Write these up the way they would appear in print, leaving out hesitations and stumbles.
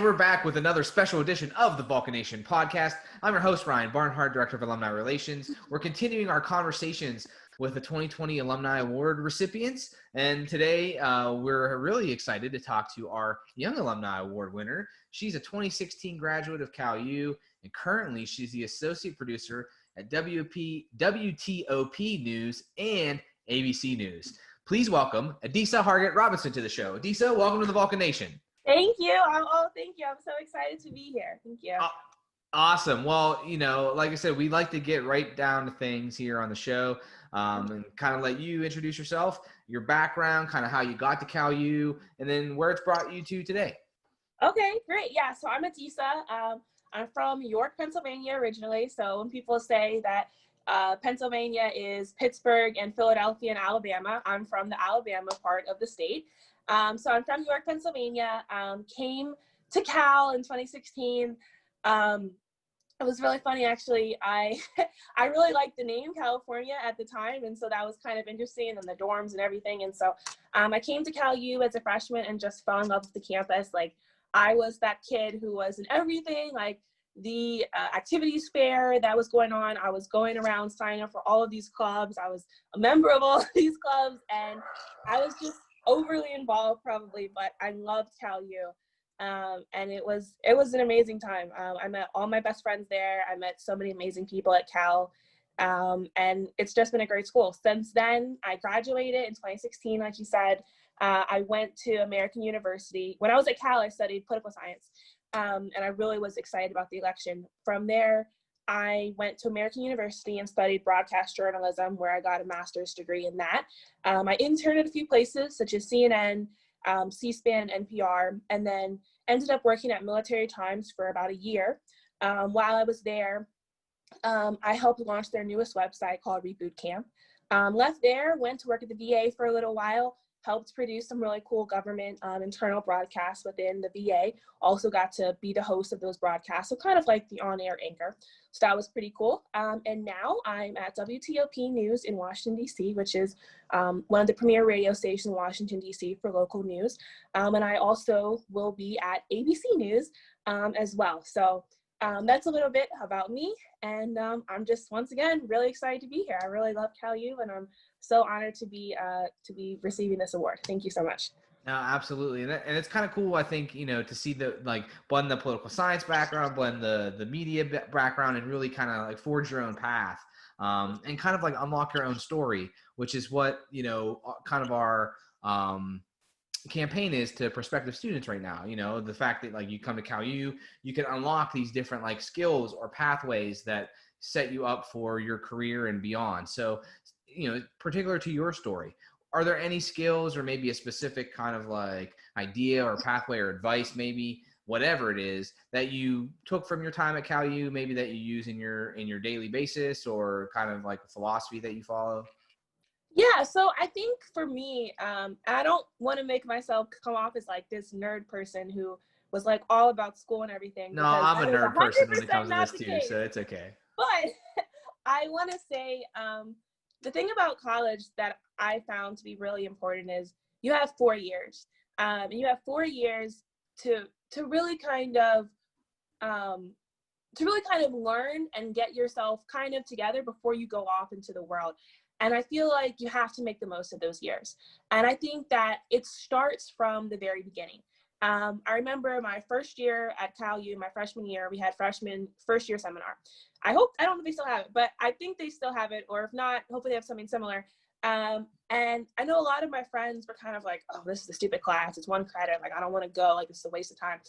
we're back with another special edition of the Vulcan Nation podcast. I'm your host, Ryan Barnhart, Director of Alumni Relations. We're continuing our conversations with the 2020 Alumni Award recipients. And today we're really excited to talk to our Young Alumni Award winner. She's a 2016 graduate of Cal U, and currently she's the Associate Producer at WTOP News and ABC News. Please welcome Adisa Hargett-Robinson to the show. Adisa, welcome to the Vulcan Nation. Thank you. Thank you. I'm so excited to be here. Thank you. Awesome. Well, like I said, we like to get right down to things here on the show and kind of let you introduce yourself, your background, kind of how you got to Cal U, and then where it's brought you to today. Okay, great. Yeah, so I'm Adisa. I'm from York, Pennsylvania originally. So when people say that Pennsylvania is Pittsburgh and Philadelphia and Alabama, I'm from the Alabama part of the state. So I'm from York, Pennsylvania, came to Cal in 2016. It was really funny, actually. I really liked the name California at the time, and so that was kind of interesting, and the dorms and everything. And so I came to Cal U as a freshman and just fell in love with the campus. Like, I was that kid who was in everything, like the activities fair that was going on. I was going around signing up for all of these clubs. I was a member of all of these clubs, and I was just overly involved probably, but I loved Cal U. And it was an amazing time. I met all my best friends there. I met so many amazing people at Cal. And it's just been a great school. Since then, I graduated in 2016, like you said. I went to American University. When I was at Cal, I studied political science. And I really was excited about the election. From there, I went to American University and studied broadcast journalism, where I got a master's degree in that. I interned at a few places, such as CNN, C-SPAN, NPR, and then ended up working at Military Times for about a year. While I was there, I helped launch their newest website called Reboot Camp. Left there, went to work at the VA for a little while, helped produce some really cool government internal broadcasts within the VA. Also got to be the host of those broadcasts, so kind of like the on-air anchor. So that was pretty cool. And now I'm at WTOP News in Washington, D.C., which is one of the premier radio stations in Washington, D.C. for local news. And I also will be at ABC News as well. So that's a little bit about me. And I'm just, once again, really excited to be here. I really love Cal U, and I'm so honored to be receiving this award. Thank you so much. No, absolutely. And it's kind of cool, I think, to see blend the political science background, blend the media background, and really kind of like forge your own path and kind of like unlock your own story, which is what, kind of our campaign is to prospective students right now. The fact that like you come to Cal U, you can unlock these different like skills or pathways that set you up for your career and beyond. So, particular to your story, are there any skills or maybe a specific kind of like idea or pathway or advice, maybe whatever it is, that you took from your time at Cal U, maybe that you use in your daily basis, or kind of like a philosophy that you follow? Yeah, so I think for me, I don't want to make myself come off as like this nerd person who was like all about school and everything. No, I'm a nerd person when it comes to this too, so it's okay. But I want to say the thing about college that I found to be really important is you have 4 years. And you have 4 years to really kind of learn and get yourself kind of together before you go off into the world. And I feel like you have to make the most of those years. And I think that it starts from the very beginning. I remember my first year at Cal U, my freshman year, we had freshman first year seminar. I don't know if they still have it, but I think they still have it, or if not, hopefully they have something similar. And I know a lot of my friends were kind of like, oh, this is a stupid class. It's 1 credit. Like, I don't want to go. Like, it's a waste of time.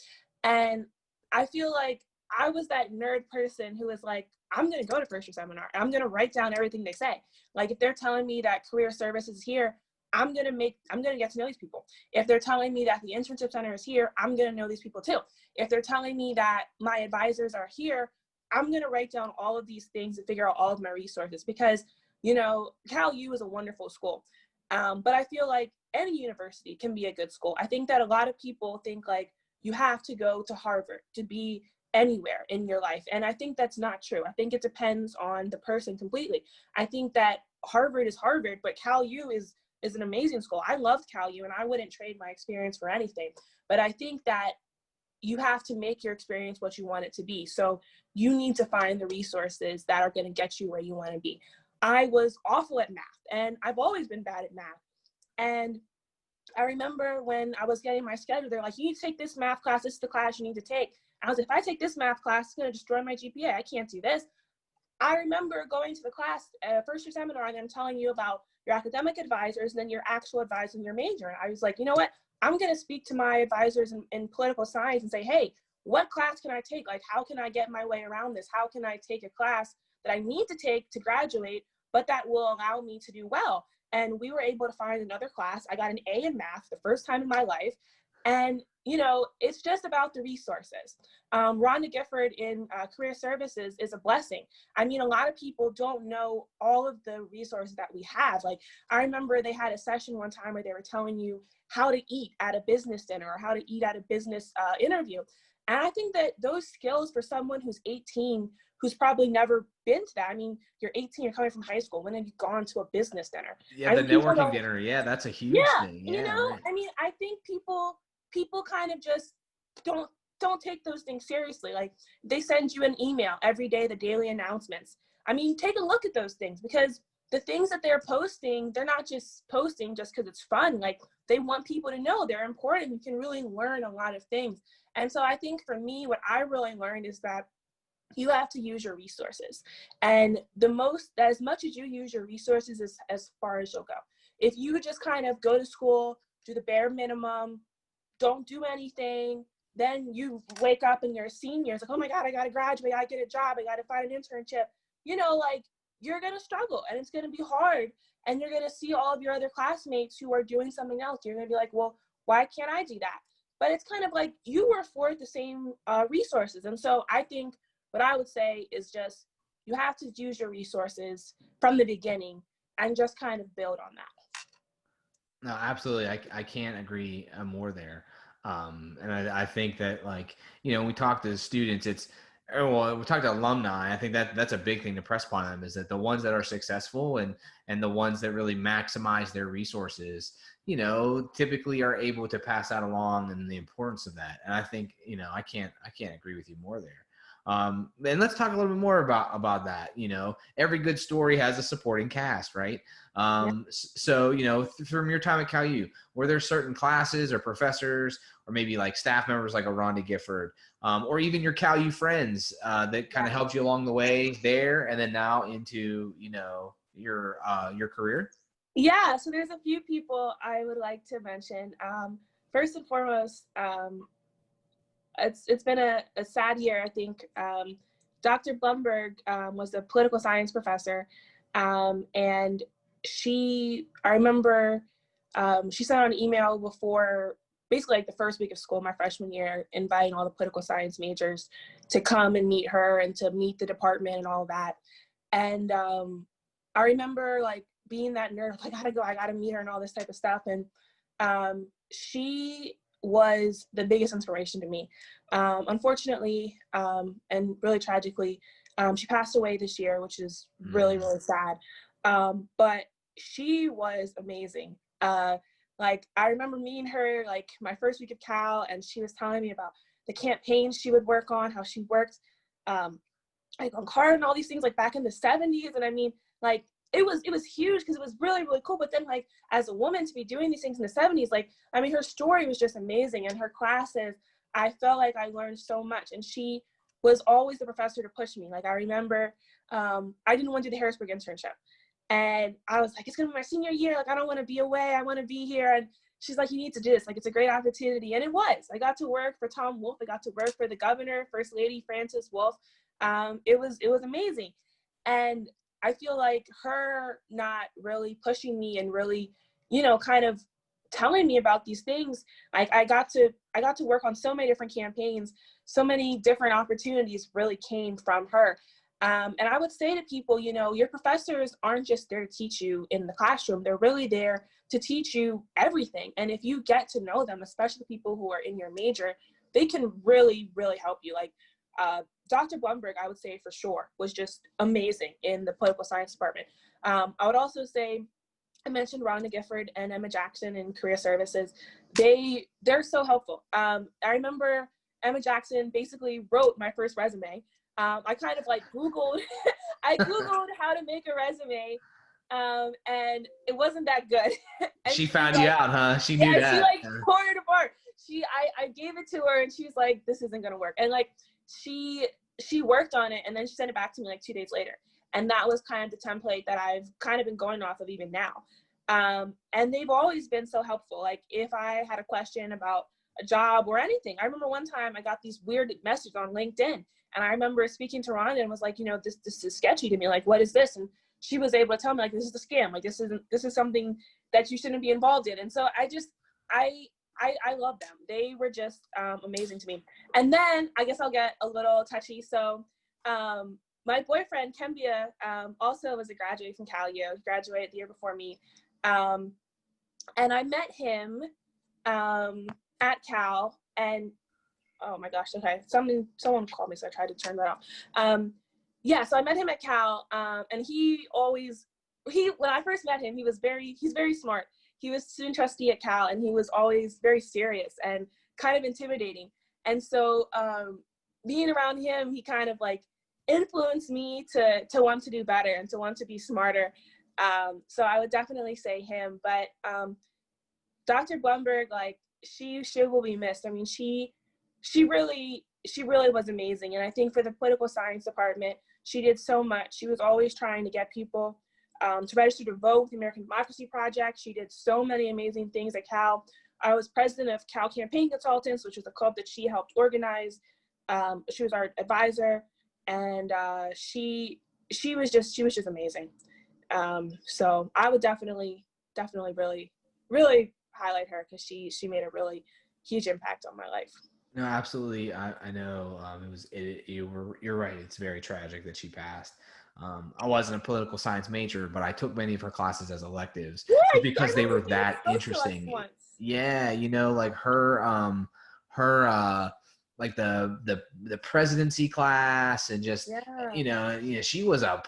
And I feel like I was that nerd person who was like, I'm going to go to first year seminar. I'm going to write down everything they say. Like, if they're telling me that career service is here, I'm going to get to know these people. If they're telling me that the internship center is here, I'm going to know these people too. If they're telling me that my advisors are here, I'm going to write down all of these things and figure out all of my resources, because, Cal U is a wonderful school. But I feel like any university can be a good school. I think that a lot of people think like you have to go to Harvard to be anywhere in your life. And I think that's not true. I think it depends on the person completely. I think that Harvard is Harvard, but Cal U is an amazing school. I loved Cal U, and I wouldn't trade my experience for anything. But I think that you have to make your experience what you want it to be. So you need to find the resources that are going to get you where you want to be. I was awful at math, and I've always been bad at math. And I remember when I was getting my schedule, they're like, you need to take this math class. This is the class you need to take. I was like, if I take this math class, it's going to destroy my GPA. I can't do this. I remember going to the class, first year seminar, and them telling you about your academic advisors and then your actual advisor in your major. And I was like, you know what? I'm going to speak to my advisors in political science and say, hey, what class can I take? Like, how can I get my way around this? How can I take a class that I need to take to graduate, but that will allow me to do well? And we were able to find another class. I got an A in math the first time in my life. And, you know, it's just about the resources. Rhonda Gifford in career services is a blessing. I mean, a lot of people don't know all of the resources that we have. Like, I remember they had a session one time where they were telling you how to eat at a business dinner or how to eat at a business interview. And I think that those skills for someone who's 18, who's probably never been to that. I mean, you're 18, you're coming from high school. When have you gone to a business dinner? Yeah, I the mean, people networking don't, dinner. Yeah, that's a huge yeah, thing. you Yeah, know, right. I mean, I think people kind of just don't take those things seriously. Like, they send you an email every day, the daily announcements. I mean, take a look at those things, because the things that they're posting, they're not just posting just because it's fun. Like, they want people to know they're important. You can really learn a lot of things. And so I think for me, what I really learned is that you have to use your resources. And as much as you use your resources is as far as you'll go. If you just kind of go to school, do the bare minimum, don't do anything, then you wake up and you're a senior. It's like, oh my God, I got to graduate. I get a job. I got to find an internship. You know, like, you're going to struggle and it's going to be hard. And you're going to see all of your other classmates who are doing something else. You're going to be like, well, why can't I do that? But it's kind of like you were afforded the same resources. And so I think what I would say is just, you have to use your resources from the beginning and just kind of build on that. No, absolutely. I can't agree more there. And I think that, like, you know, when we talk to students, we talk to alumni. I think that's a big thing to press upon them, is that the ones that are successful and the ones that really maximize their resources, you know, typically are able to pass that along, and the importance of that. And I think, you know, I can't agree with you more there. And let's talk a little bit more about that. You know, every good story has a supporting cast, right? Yeah. So, you know, from your time at Cal U, were there certain classes or professors or maybe like staff members like a Rhonda Gifford, or even your Cal U friends that kind of helped you along the way there and then now into, you know, your career? Yeah, so there's a few people I would like to mention. First and foremost, it's been a sad year. I think Dr. Blumberg was a political science professor, and I remember she sent out an email before, basically like the first week of school, my freshman year, inviting all the political science majors to come and meet her and to meet the department and all of that. And I remember like being that nerd, like, I gotta meet her and all this type of stuff. And she was the biggest inspiration to me. Unfortunately, and really tragically, she passed away this year, which is really, really sad. But she was amazing. Like, I remember meeting her like my first week of Cal, and she was telling me about the campaigns she would work on, how she worked like on card and all these things like back in the 70s. And I mean, like, it was huge because it was really, really cool. But then, like, as a woman to be doing these things in the 70s, like, I mean, her story was just amazing. And her classes, I felt like I learned so much. And she was always the professor to push me. Like, I remember I didn't want to do the Harrisburg internship. And I was like, it's going to be my senior year. Like, I don't want to be away. I want to be here. And she's like, you need to do this. Like, it's a great opportunity. And it was. I got to work for Tom Wolf. I got to work for the governor, First Lady Frances Wolf. It was amazing. And I feel like her not really pushing me and really, you know, kind of telling me about these things, like, I got to work on so many different campaigns, so many different opportunities really came from her. And I would say to people, you know, your professors aren't just there to teach you in the classroom. They're really there to teach you everything. And if you get to know them, especially people who are in your major, they can really, really help you. Like, Dr. Blumberg, I would say for sure, was just amazing in the political science department. I would also say, I mentioned Rhonda Gifford and Emma Jackson in career services. They're so helpful. I remember Emma Jackson basically wrote my first resume. I kind of like Googled, I Googled how to make a resume, and it wasn't that good. And She found you out, huh? She knew that. She like tore it apart. I gave it to her and she's like, this isn't gonna work. And like she worked on it and then she sent it back to me like 2 days later. And that was kind of the template that I've kind of been going off of even now. And they've always been so helpful. Like if I had a question about a job or anything, I remember one time I got these weird messages on LinkedIn, and I remember speaking to Rhonda and was like, this is sketchy to me. Like, what is this? And she was able to tell me like, this is a scam. Like this is something that you shouldn't be involved in. And so I love them. They were just amazing to me. And then I guess I'll get a little touchy. So my boyfriend, Kembia, also was a graduate from Cal U. He graduated the year before me. And I met him at Cal, and oh my gosh, okay. Someone called me, so I tried to turn that off. So I met him at Cal, and when I first met him, he's very smart. He was student trustee at Cal, and he was always very serious and kind of intimidating. And so being around him, he kind of like influenced me to want to do better and to want to be smarter. So I would definitely say him. But Dr. Blumberg, like she will be missed. I mean, she really was amazing. And I think for the political science department, she did so much. She was always trying to get people to register to vote with the American Democracy Project. She did so many amazing things at Cal. I was president of Cal Campaign Consultants, which was a club that she helped organize. She was our advisor, and she was just amazing. So I would definitely really highlight her, because she made a really huge impact on my life. No, absolutely. I know you're right. It's very tragic that she passed. I wasn't a political science major, but I took many of her classes as electives because they were that interesting. Yeah, like her like the presidency class, and just she was a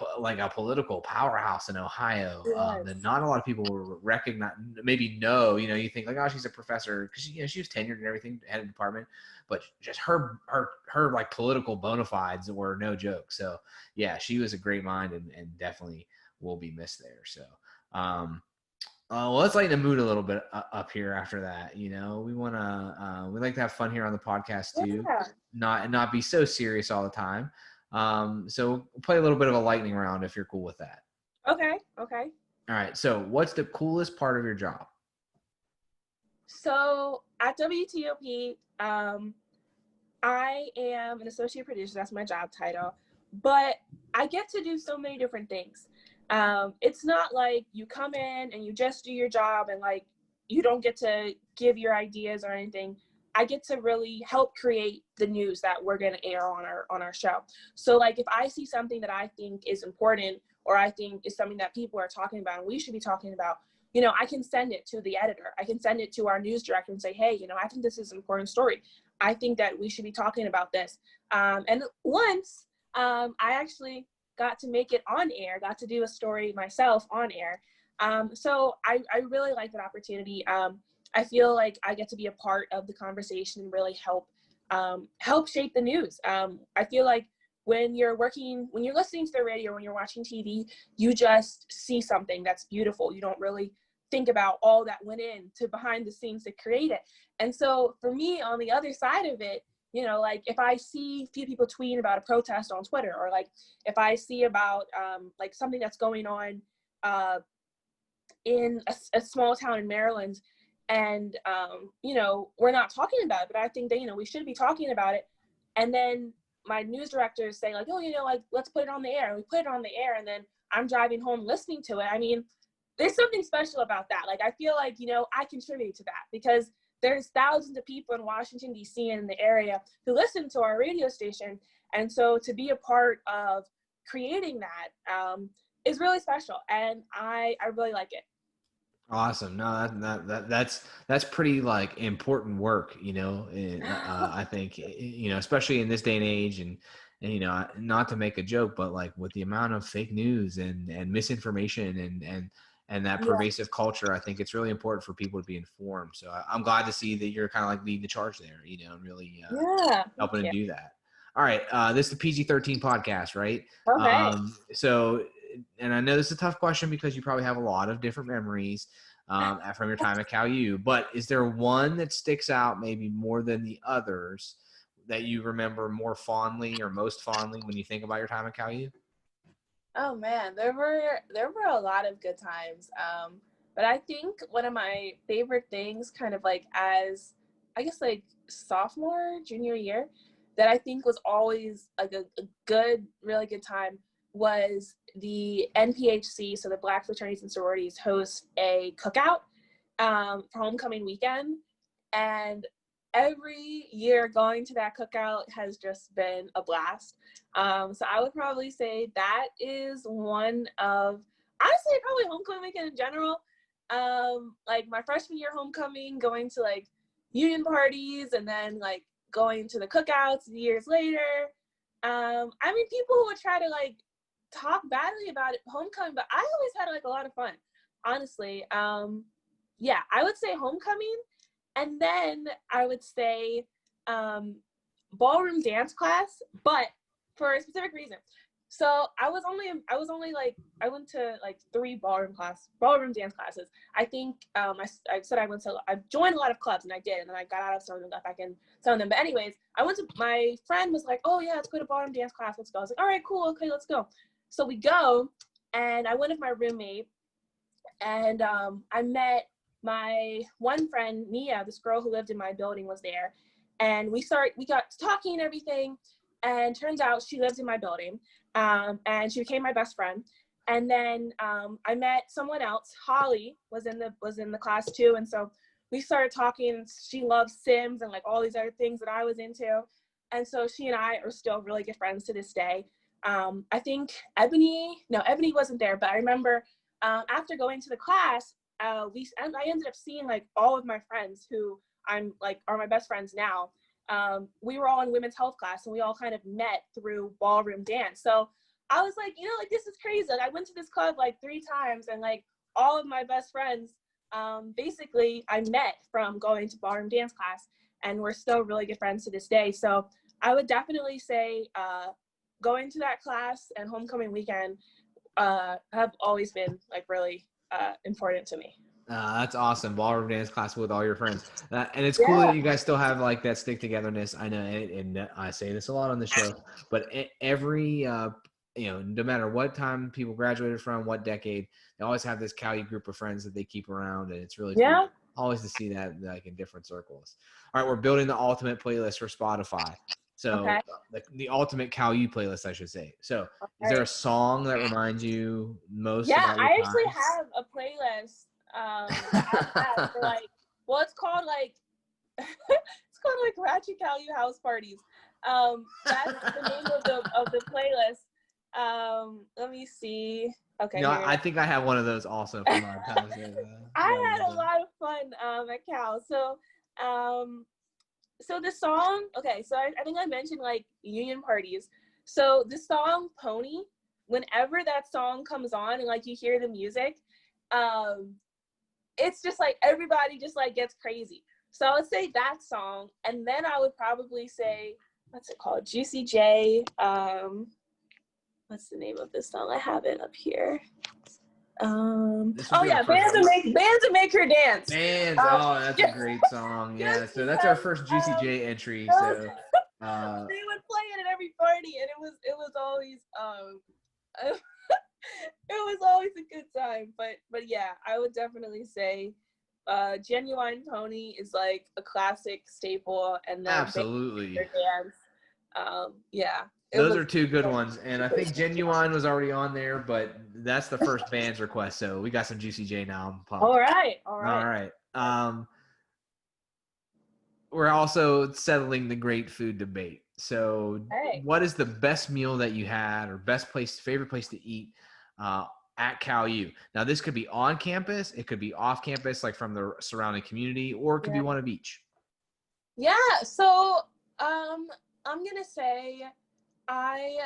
political powerhouse in Ohio that not a lot of people recognize, maybe know. You think like, oh, she's a professor because she was tenured and everything, head of department, but just her like political bona fides were no joke. So yeah, she was a great mind, and definitely will be missed there. So well, let's lighten the mood a little bit up here after that. We like to have fun here on the podcast too, not be so serious all the time. So we'll play a little bit of a lightning round if you're cool with that. Okay. All right. So what's the coolest part of your job? So at WTOP, I am an associate producer. That's my job title, but I get to do so many different things. It's not like you come in and you just do your job and like you don't get to give your ideas or anything. I get to really help create the news that we're going to air on our show. So like if I see something that I think is important, or I think is something that people are talking about and we should be talking about, I can send it to the editor. I can send it to our news director and say, hey, I think this is an important story. I think that we should be talking about this. And once I actually got to make it on air, got to do a story myself on air. So I really like that opportunity. I feel like I get to be a part of the conversation and really help shape the news. I feel like when you're listening to the radio, when you're watching TV, you just see something that's beautiful. You don't really think about all that went into behind the scenes to create it. And so for me, on the other side of it, like if I see a few people tweeting about a protest on Twitter, or like if I see about like something that's going on in a small town in Maryland, and we're not talking about it, but I think that we should be talking about it. And then my news directors say like, oh, like let's put it on the air. And we put it on the air, and then I'm driving home listening to it. I mean, there's something special about that. Like I feel like I contribute to that, because there's thousands of people in Washington, D.C. and in the area who listen to our radio station. And so to be a part of creating that is really special. And I really like it. Awesome. No, that's pretty like important work, I think, especially in this day and age, and not to make a joke, but like with the amount of fake news and misinformation and that pervasive culture, I think it's really important for people to be informed. So I'm glad to see that you're kind of like leading the charge there, and really helping to do that. All right. This is the PG-13 podcast, right? Okay. So, and I know this is a tough question because you probably have a lot of different memories from your time at Cal U, but is there one that sticks out maybe more than the others that you remember more fondly or most fondly when you think about your time at Cal U? Oh man, there were a lot of good times. But I think one of my favorite things, kind of like as I guess like sophomore, junior year, that I think was always like a good, really good time was the NPHC, so the Black Fraternities and Sororities host a cookout for homecoming weekend. And every year going to that cookout has just been a blast. So I would probably say that is one of, honestly, probably homecoming weekend in general. Like my freshman year homecoming, going to like union parties, and then like going to the cookouts years later. I mean, people would try to like talk badly about it, homecoming, but I always had like a lot of fun, honestly. Yeah, I would say homecoming. And then I would say ballroom dance class, but for a specific reason. So I went to like 3 ballroom dance classes. I think I said I joined a lot of clubs, and I did, and then I got out of some of them, got back in some of them. But anyways, my friend was like, oh yeah, let's go to ballroom dance class, let's go. I was like, all right, cool, okay, let's go. So we go, and I went with my roommate, and I met my one friend, Mia, this girl who lived in my building, was there. And we got talking and everything. And turns out she lives in my building. And she became my best friend. And then I met someone else. Holly was in the class too. And so we started talking. She loves Sims and like all these other things that I was into. And so she and I are still really good friends to this day. I think Ebony wasn't there, but I remember after going to the class, I ended up seeing like all of my friends who I'm like are my best friends now. We were all in women's health class, and we all kind of met through ballroom dance. So I was like, like this is crazy. Like I went to this club like 3 times, and like all of my best friends, basically I met from going to ballroom dance class, and we're still really good friends to this day. So I would definitely say going to that class and homecoming weekend have always been like really important to me. That's awesome. Ballroom dance class with all your friends. And it's cool that you guys still have like that stick togetherness. I know, and I say this a lot on the show, but every, no matter what time people graduated from, what decade, they always have this Cal U group of friends that they keep around. And it's really cool always to see that like in different circles. All right. We're building the ultimate playlist for Spotify. So the ultimate Cal U playlist, I should say. So is there a song that reminds you most about your I time? actually have a playlist for like, well, it's called like Ratchet Cal U House Parties. That's the name of the playlist. Let me see. Okay. No, I think I have one of those also from our times. I had a lot of fun at Cal. So the song, okay, so I think I mentioned like union parties. So the song Pony, whenever that song comes on and like you hear the music, it's just like everybody just like gets crazy. So I would say that song, and then I would probably say, what's it called? Juicy J. What's the name of this song? I have it up here. Bands to make her dance. Bands. That's a great song. Yeah. So that's our first Juicy J entry. So they would play it at every party, and it was always it was always a good time. But yeah, I would definitely say Genuine Pony is like a classic staple, and then absolutely dance. Yeah. Those are 2 good ones, and I think Genuine was already on there, but that's the first band's request, so we got some Juicy J now. I'm pumped. All right. We're also settling the great food debate. So, what is the best meal that you had, or favorite place to eat at Cal U? Now, this could be on campus, it could be off campus, like from the surrounding community, or it could be one of each. Yeah. So, I'm gonna say I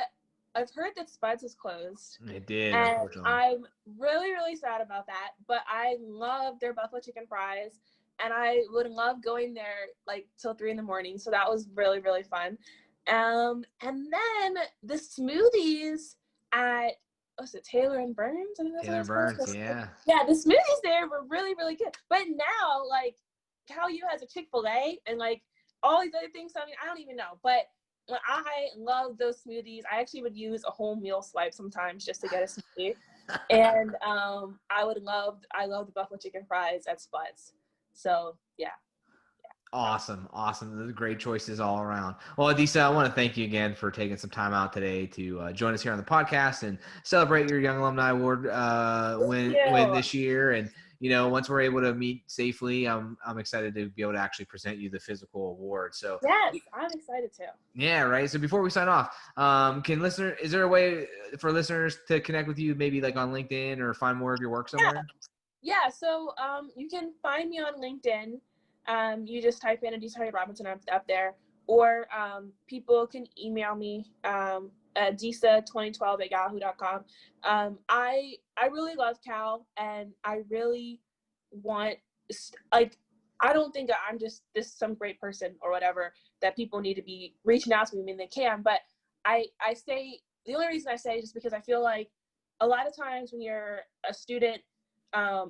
I've heard that Spuds is closed. It did, And unfortunately. I'm really, really sad about that. But I love their buffalo chicken fries, and I would love going there like till 3 a.m. So that was really, really fun. And then the smoothies at, what's it, Taylor and Burns? I think that's what Taylor it's Burns, called. yeah. Yeah, the smoothies there were really, really good. But now, like, Cal U has a Chick-fil-A and like all these other things. I mean, I don't even know. But I love those smoothies. I actually would use a whole meal swipe sometimes just to get a smoothie. And I love the buffalo chicken fries at Spuds. So yeah. Awesome. Those are great choices all around. Well, Adisa, I want to thank you again for taking some time out today to join us here on the podcast and celebrate your Young Alumni Award win this year. And, you know, once we're able to meet safely, I'm excited to be able to actually present you the physical award. So Yes, I'm excited too. yeah, right. So before we sign off, is there a way for listeners to connect with you, maybe like on LinkedIn or find more of your work somewhere? Yeah. So you can find me on LinkedIn. You just type in Adisa Hargett-Robinson up there, or people can email me at adisa2012@yahoo.com. I really love Cal, and I really want, like, I don't think that I'm just some great person or whatever that people need to be reaching out to me. I mean, they can, but I say, the only reason I say is just because I feel like a lot of times when you're a student,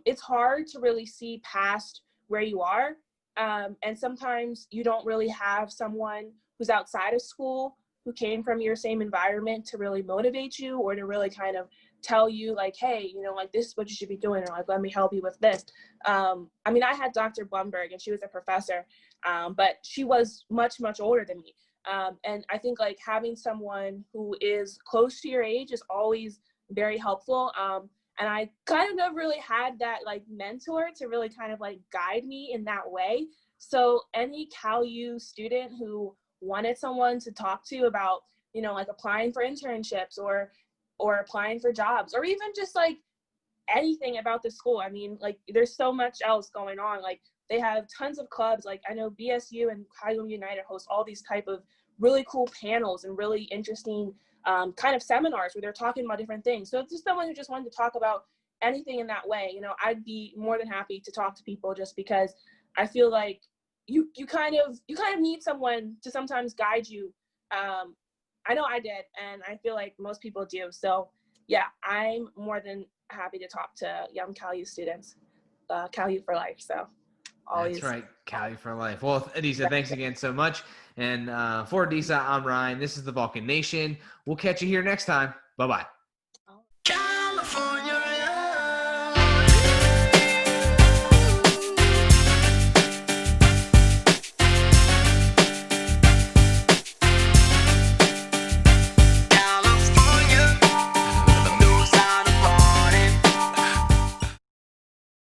it's hard to really see past where you are. And sometimes you don't really have someone who's outside of school who came from your same environment to really motivate you or to really kind of tell you like, hey, you know, like this is what you should be doing, or like, let me help you with this. I mean, I had Dr. Blumberg and she was a professor, but she was much, much older than me. And I think like having someone who is close to your age is always very helpful. And I kind of never really had that like mentor to really kind of like guide me in that way. So any Cal U student who wanted someone to talk to about, you know, like applying for internships or applying for jobs, or even just like anything about the school. I mean, like there's so much else going on. Like they have tons of clubs. Like I know BSU and Highland United host all these type of really cool panels and really interesting kind of seminars where they're talking about different things. So if there's someone who just wanted to talk about anything in that way, you know, I'd be more than happy to talk to people, just because I feel like you kind of need someone to sometimes guide you. I know I did, and I feel like most people do. So yeah, I'm more than happy to talk to young Cal U students. Cal U for life. So always. That's right, Cali for life. Well, Adisa, thanks again so much. And for Adisa, I'm Ryan. This is the Vulcan Nation. We'll catch you here next time. Bye-bye.